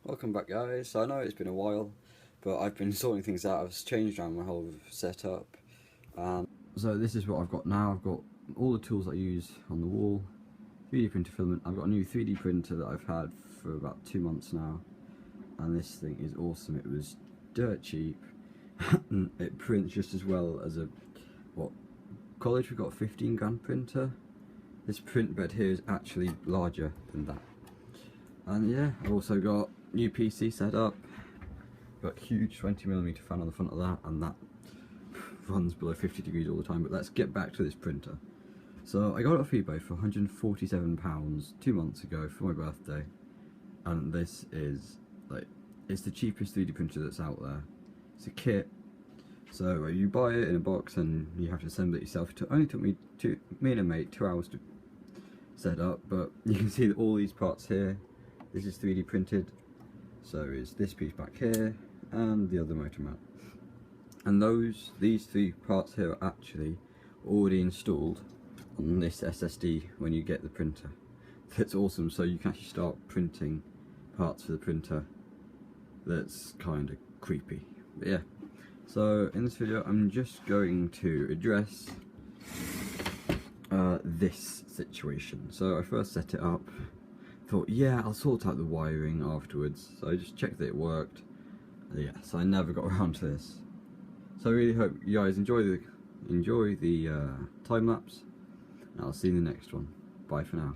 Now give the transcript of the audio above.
Welcome back, guys. So I know it's been a while, but I've been sorting things out. I've changed around my whole setup. So this is what I've got now. I've got all the tools I use on the wall, 3D printer filament. I've got a new 3D printer that I've had for about 2 months now, and this thing is awesome. It was dirt cheap. It prints just as well as a college. We've got a 15 grand printer. This print bed here is actually larger than that. And yeah, I've also got new PC set up. Got a huge 20mm fan on the front of that, and that runs below 50 degrees all the time. But let's get back to this printer. So I got it off eBay for £147 2 months ago for my birthday, and this is it's the cheapest 3D printer that's out there. It's a kit, so you buy it in a box and you have to assemble it yourself. It only took me and a mate 2 hours to set up, but you can see that all these parts here. This is 3D printed, so is this piece back here and the other motor mount. And these 3 parts here are actually already installed on this SSD when you get the printer. That's awesome, so you can actually start printing parts for the printer. That's kind of creepy, but yeah. So in this video I'm just going to address this situation. So I first set it up, thought, yeah, I'll sort out the wiring afterwards. So I just checked that it worked. Yeah, so I never got around to this. So I really hope you guys enjoy the time lapse, and I'll see you in the next one. Bye for now.